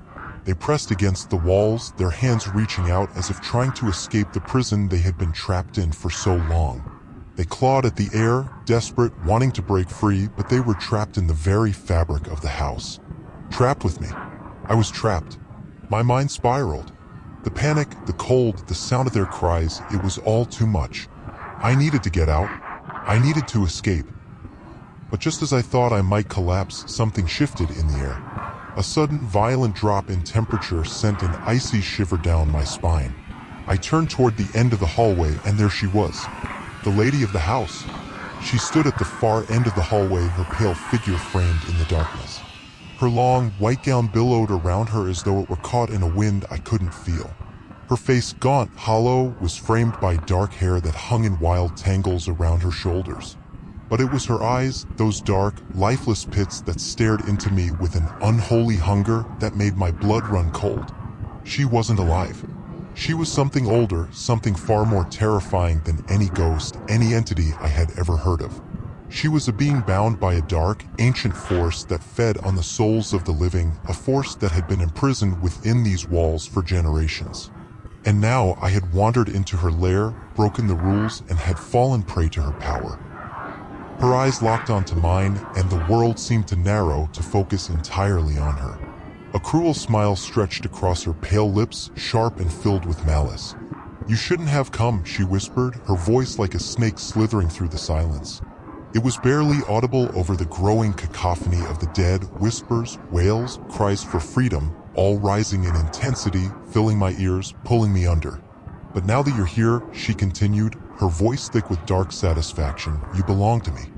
They pressed against the walls, their hands reaching out as if trying to escape the prison they had been trapped in for so long. They clawed at the air, desperate, wanting to break free, but they were trapped in the very fabric of the house. Trapped with me. I was trapped. My mind spiraled. The panic, the cold, the sound of their cries, it was all too much. I needed to get out. I needed to escape. But just as I thought I might collapse, something shifted in the air. A sudden, violent drop in temperature sent an icy shiver down my spine. I turned toward the end of the hallway, and there she was, the lady of the house. She stood at the far end of the hallway, her pale figure framed in the darkness. Her long, white gown billowed around her as though it were caught in a wind I couldn't feel. Her face, gaunt, hollow, was framed by dark hair that hung in wild tangles around her shoulders. But it was her eyes, those dark, lifeless pits that stared into me with an unholy hunger that made my blood run cold. She wasn't alive. She was something older, something far more terrifying than any ghost, any entity I had ever heard of. She was a being bound by a dark, ancient force that fed on the souls of the living, a force that had been imprisoned within these walls for generations. And now I had wandered into her lair, broken the rules, and had fallen prey to her power. Her eyes locked onto mine, and the world seemed to narrow to focus entirely on her. A cruel smile stretched across her pale lips, sharp and filled with malice. "You shouldn't have come," she whispered, her voice like a snake slithering through the silence. It was barely audible over the growing cacophony of the dead, whispers, wails, cries for freedom, all rising in intensity, filling my ears, pulling me under. "But now that you're here," she continued, her voice thick with dark satisfaction, "you belong to me."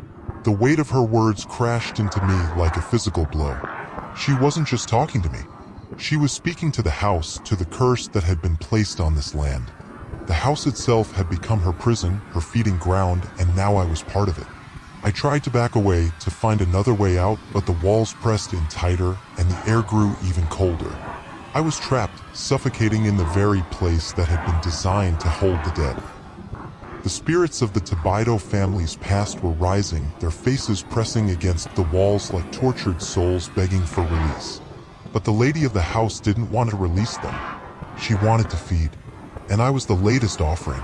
The weight of her words crashed into me like a physical blow. She wasn't just talking to me. She was speaking to the house, to the curse that had been placed on this land. The house itself had become her prison, her feeding ground, and now I was part of it. I tried to back away, to find another way out, but the walls pressed in tighter, and the air grew even colder. I was trapped, suffocating in the very place that had been designed to hold the dead. The spirits of the Tibido family's past were rising, their faces pressing against the walls like tortured souls begging for release. But the lady of the house didn't want to release them. She wanted to feed, and I was the latest offering.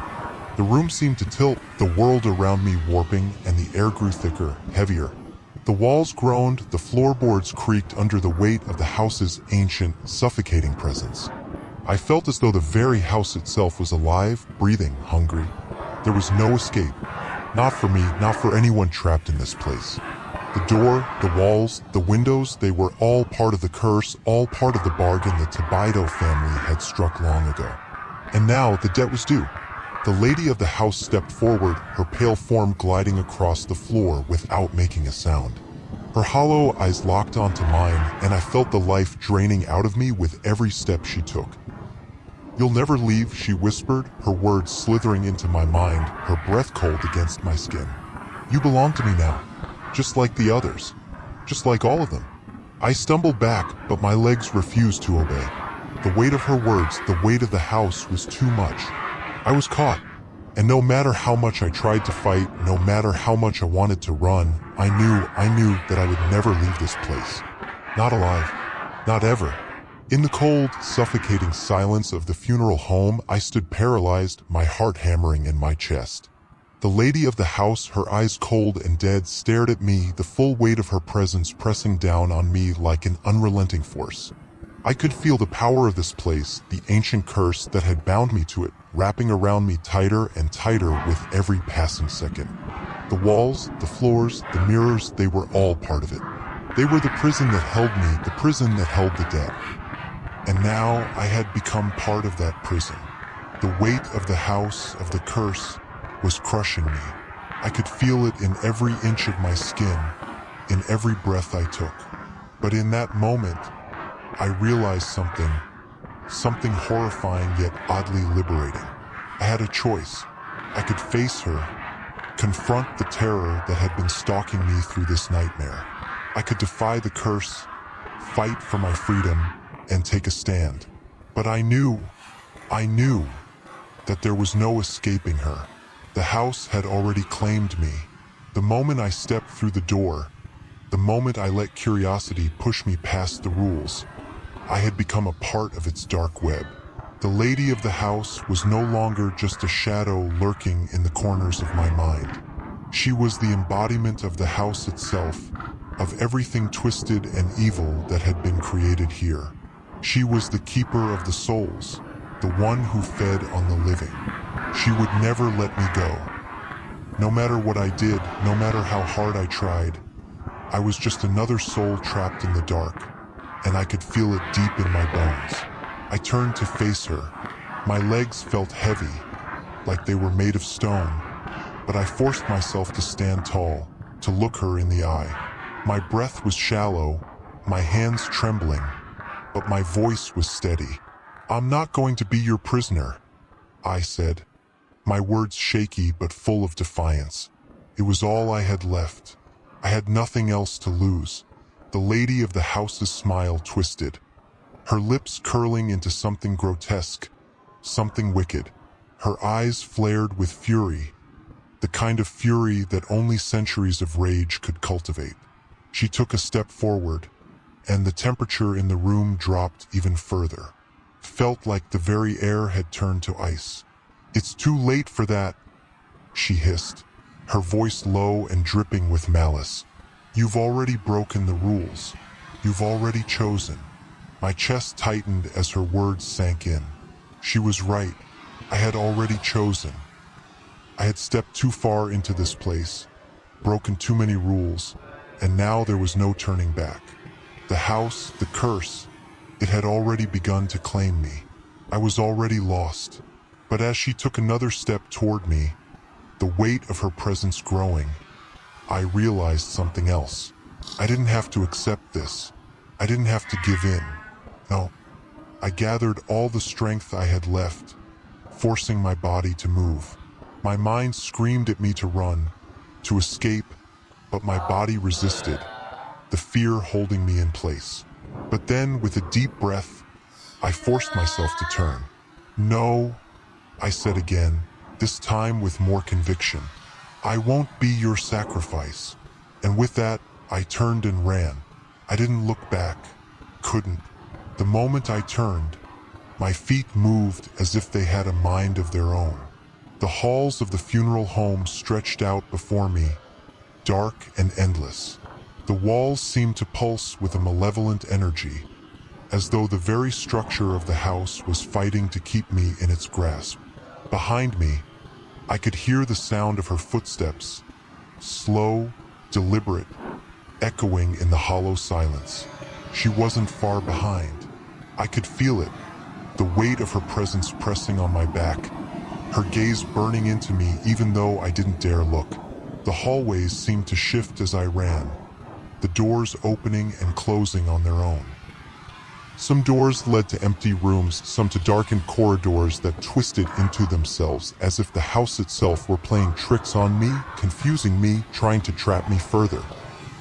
The room seemed to tilt, the world around me warping, and the air grew thicker, heavier. The walls groaned, the floorboards creaked under the weight of the house's ancient, suffocating presence. I felt as though the very house itself was alive, breathing, hungry. There was no escape. Not for me, not for anyone trapped in this place. The door, the walls, the windows, they were all part of the curse, all part of the bargain the Tibido family had struck long ago. And now the debt was due. The lady of the house stepped forward, her pale form gliding across the floor without making a sound. Her hollow eyes locked onto mine, and I felt the life draining out of me with every step she took. "You'll never leave," she whispered, her words slithering into my mind, her breath cold against my skin. "You belong to me now, just like the others, just like all of them." I stumbled back, but my legs refused to obey. The weight of her words, the weight of the house was too much. I was caught, and no matter how much I tried to fight, no matter how much I wanted to run, I knew that I would never leave this place. Not alive, not ever. In the cold, suffocating silence of the funeral home, I stood paralyzed, my heart hammering in my chest. The lady of the house, her eyes cold and dead, stared at me, the full weight of her presence pressing down on me like an unrelenting force. I could feel the power of this place, the ancient curse that had bound me to it, wrapping around me tighter and tighter with every passing second. The walls, the floors, the mirrors, they were all part of it. They were the prison that held me, the prison that held the dead. And now I had become part of that prison. The weight of the house, of the curse, was crushing me. I could feel it in every inch of my skin, in every breath I took. But in that moment, I realized something horrifying yet oddly liberating. I had a choice. I could face her, confront the terror that had been stalking me through this nightmare. I could defy the curse, fight for my freedom, and take a stand. But I knew that there was no escaping her. The house had already claimed me. The moment I stepped through the door, the moment I let curiosity push me past the rules, I had become a part of its dark web. The lady of the house was no longer just a shadow lurking in the corners of my mind. She was the embodiment of the house itself, of everything twisted and evil that had been created here. She was the keeper of the souls, the one who fed on the living. She would never let me go. No matter what I did, no matter how hard I tried, I was just another soul trapped in the dark, and I could feel it deep in my bones. I turned to face her. My legs felt heavy, like they were made of stone, but I forced myself to stand tall, to look her in the eye. My breath was shallow, my hands trembling, but my voice was steady. "I'm not going to be your prisoner," I said, my words shaky but full of defiance. It was all I had left. I had nothing else to lose. The lady of the house's smile twisted, her lips curling into something grotesque, something wicked. Her eyes flared with fury, the kind of fury that only centuries of rage could cultivate. She took a step forward, and the temperature in the room dropped even further. Felt like the very air had turned to ice. "It's too late for that," she hissed, her voice low and dripping with malice. "You've already broken the rules. You've already chosen." My chest tightened as her words sank in. She was right. I had already chosen. I had stepped too far into this place, broken too many rules, and now there was no turning back. The house, the curse, it had already begun to claim me. I was already lost. But as she took another step toward me, the weight of her presence growing, I realized something else. I didn't have to accept this. I didn't have to give in. No, I gathered all the strength I had left, forcing my body to move. My mind screamed at me to run, to escape, but my body resisted, the fear holding me in place. But then, with a deep breath, I forced myself to turn. "No," I said again, this time with more conviction. "I won't be your sacrifice." And with that, I turned and ran. I didn't look back. Couldn't. The moment I turned, my feet moved as if they had a mind of their own. The halls of the funeral home stretched out before me, dark and endless. The walls seemed to pulse with a malevolent energy, as though the very structure of the house was fighting to keep me in its grasp. Behind me, I could hear the sound of her footsteps, slow, deliberate, echoing in the hollow silence. She wasn't far behind. I could feel it, the weight of her presence pressing on my back, her gaze burning into me even though I didn't dare look. The hallways seemed to shift as I ran, the doors opening and closing on their own. Some doors led to empty rooms, some to darkened corridors that twisted into themselves as if the house itself were playing tricks on me, confusing me, trying to trap me further.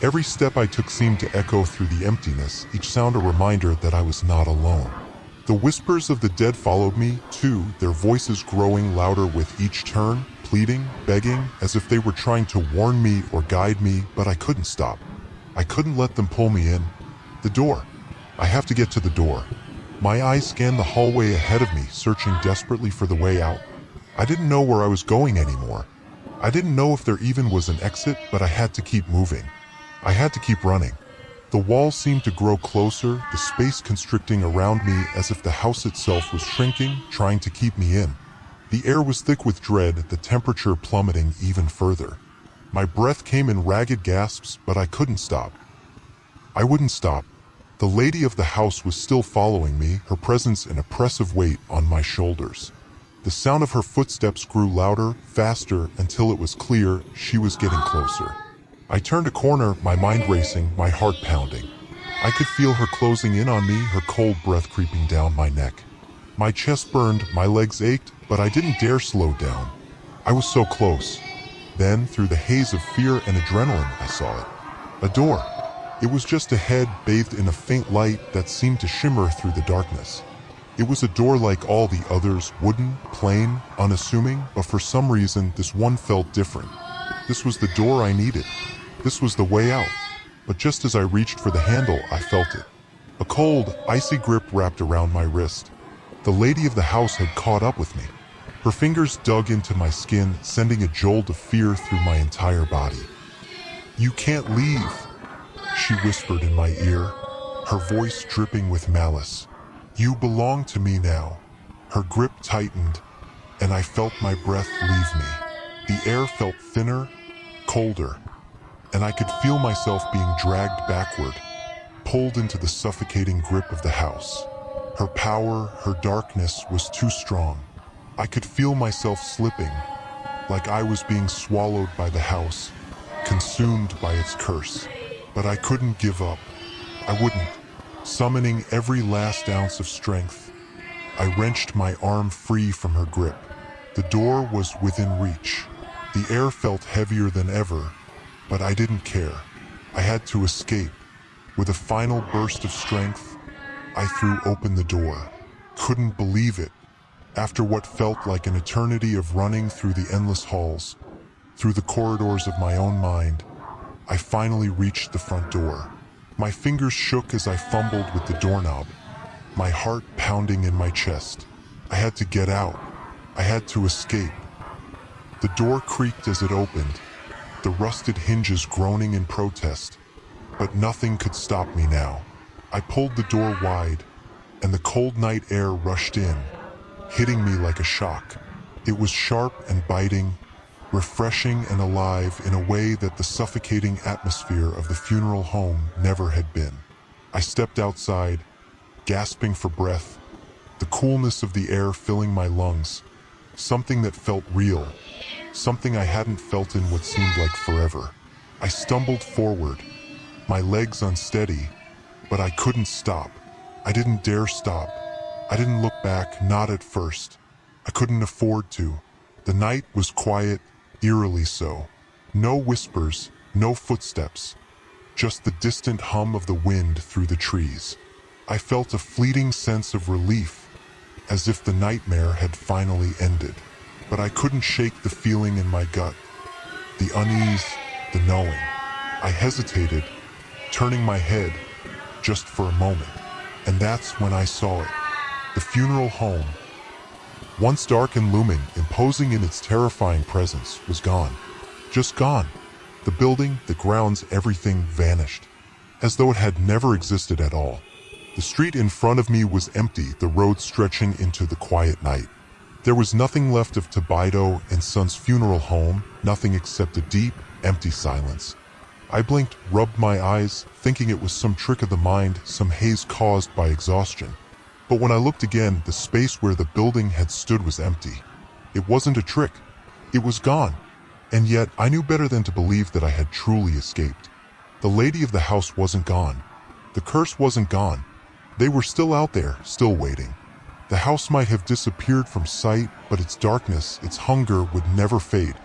Every step I took seemed to echo through the emptiness, each sound a reminder that I was not alone. The whispers of the dead followed me, too, their voices growing louder with each turn, pleading, begging, as if they were trying to warn me or guide me, but I couldn't stop. I couldn't let them pull me in. The door. I have to get to the door. My eyes scanned the hallway ahead of me, searching desperately for the way out. I didn't know where I was going anymore. I didn't know if there even was an exit, but I had to keep moving. I had to keep running. The walls seemed to grow closer, the space constricting around me as if the house itself was shrinking, trying to keep me in. The air was thick with dread, the temperature plummeting even further. My breath came in ragged gasps, but I couldn't stop. I wouldn't stop. The lady of the house was still following me, her presence an oppressive weight on my shoulders. The sound of her footsteps grew louder, faster, until it was clear she was getting closer. I turned a corner, my mind racing, my heart pounding. I could feel her closing in on me, her cold breath creeping down my neck. My chest burned, my legs ached, but I didn't dare slow down. I was so close. Then, through the haze of fear and adrenaline, I saw it. A door. It was just a head bathed in a faint light that seemed to shimmer through the darkness. It was a door like all the others, wooden, plain, unassuming, but for some reason this one felt different. This was the door I needed. This was the way out. But just as I reached for the handle, I felt it. A cold, icy grip wrapped around my wrist. The lady of the house had caught up with me. Her fingers dug into my skin, sending a jolt of fear through my entire body. "You can't leave," she whispered in my ear, her voice dripping with malice. "You belong to me now." Her grip tightened, and I felt my breath leave me. The air felt thinner, colder, and I could feel myself being dragged backward, pulled into the suffocating grip of the house. Her power, her darkness was too strong. I could feel myself slipping, like I was being swallowed by the house, consumed by its curse. But I couldn't give up. I wouldn't. Summoning every last ounce of strength, I wrenched my arm free from her grip. The door was within reach. The air felt heavier than ever, but I didn't care. I had to escape. With a final burst of strength, I threw open the door. Couldn't believe it. After what felt like an eternity of running through the endless halls, through the corridors of my own mind, I finally reached the front door. My fingers shook as I fumbled with the doorknob, my heart pounding in my chest. I had to get out. I had to escape. The door creaked as it opened, the rusted hinges groaning in protest, but nothing could stop me now. I pulled the door wide, and the cold night air rushed in, hitting me like a shock. It was sharp and biting, refreshing and alive in a way that the suffocating atmosphere of the funeral home never had been. I stepped outside, gasping for breath, the coolness of the air filling my lungs, something that felt real, something I hadn't felt in what seemed like forever. I stumbled forward, my legs unsteady, but I couldn't stop. I didn't dare stop. I didn't look back, not at first. I couldn't afford to. The night was quiet, eerily so. No whispers, no footsteps, just the distant hum of the wind through the trees. I felt a fleeting sense of relief, as if the nightmare had finally ended. But I couldn't shake the feeling in my gut, the unease, the knowing. I hesitated, turning my head, just for a moment. And that's when I saw it. The funeral home, once dark and looming, imposing in its terrifying presence, was gone. Just gone. The building, the grounds, everything vanished, as though it had never existed at all. The street in front of me was empty, the road stretching into the quiet night. There was nothing left of Tibido and Son's funeral home, nothing except a deep, empty silence. I blinked, rubbed my eyes, thinking it was some trick of the mind, some haze caused by exhaustion. But when I looked again, the space where the building had stood was empty. It wasn't a trick. It was gone. And yet, I knew better than to believe that I had truly escaped. The lady of the house wasn't gone. The curse wasn't gone. They were still out there, still waiting. The house might have disappeared from sight, but its darkness, its hunger would never fade.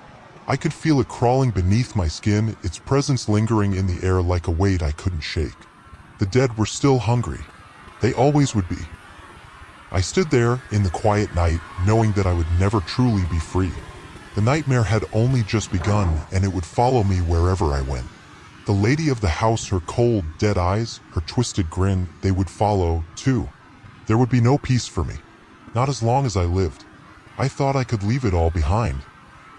I could feel it crawling beneath my skin, its presence lingering in the air like a weight I couldn't shake. The dead were still hungry. They always would be. I stood there in the quiet night, knowing that I would never truly be free. The nightmare had only just begun, and it would follow me wherever I went. The lady of the house, her cold, dead eyes, her twisted grin, they would follow, too. There would be no peace for me. Not as long as I lived. I thought I could leave it all behind.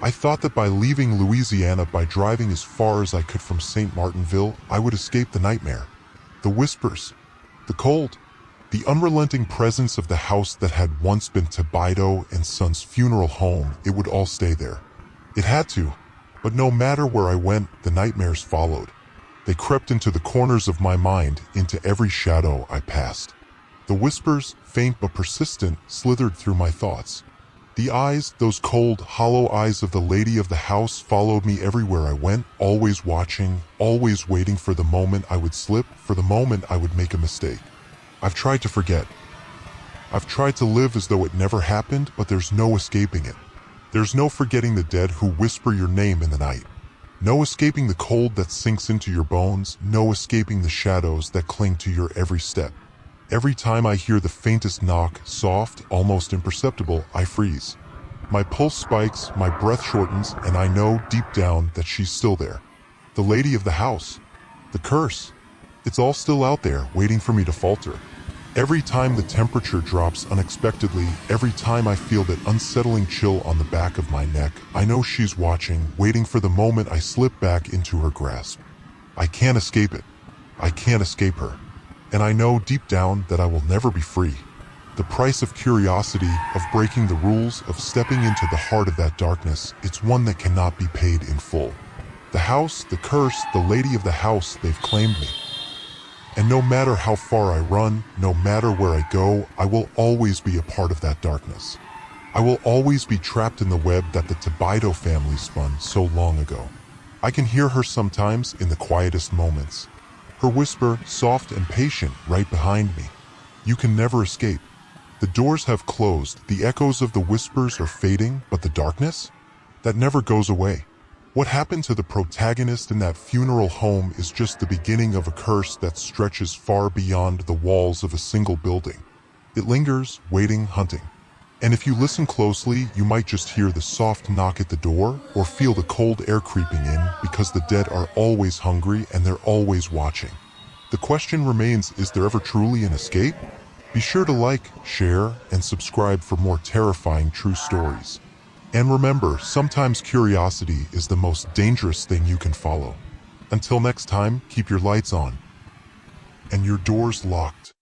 I thought that by leaving Louisiana, by driving as far as I could from St. Martinville, I would escape the nightmare. The whispers, the cold, the unrelenting presence of the house that had once been Tibido and Son's funeral home, it would all stay there. It had to, but no matter where I went, the nightmares followed. They crept into the corners of my mind, into every shadow I passed. The whispers, faint but persistent, slithered through my thoughts. The eyes, those cold, hollow eyes of the lady of the house followed me everywhere I went, always watching, always waiting for the moment I would slip, for the moment I would make a mistake. I've tried to forget. I've tried to live as though it never happened, but there's no escaping it. There's no forgetting the dead who whisper your name in the night. No escaping the cold that sinks into your bones, no escaping the shadows that cling to your every step. Every time I hear the faintest knock, soft, almost imperceptible, I freeze. My pulse spikes, my breath shortens, and I know deep down that she's still there. The lady of the house. The curse. It's all still out there, waiting for me to falter. Every time the temperature drops unexpectedly, every time I feel that unsettling chill on the back of my neck, I know she's watching, waiting for the moment I slip back into her grasp. I can't escape it. I can't escape her. And I know deep down that I will never be free. The price of curiosity, of breaking the rules, of stepping into the heart of that darkness, it's one that cannot be paid in full. The house, the curse, the lady of the house, they've claimed me. And no matter how far I run, no matter where I go, I will always be a part of that darkness. I will always be trapped in the web that the Tibido family spun so long ago. I can hear her sometimes in the quietest moments. Her whisper, soft and patient, right behind me. You can never escape. The doors have closed, the echoes of the whispers are fading, but the darkness? That never goes away. What happened to the protagonist in that funeral home is just the beginning of a curse that stretches far beyond the walls of a single building. It lingers, waiting, hunting. And if you listen closely, you might just hear the soft knock at the door or feel the cold air creeping in, because the dead are always hungry and they're always watching. The question remains, is there ever truly an escape? Be sure to like, share, and subscribe for more terrifying true stories. And remember, sometimes curiosity is the most dangerous thing you can follow. Until next time, keep your lights on and your doors locked.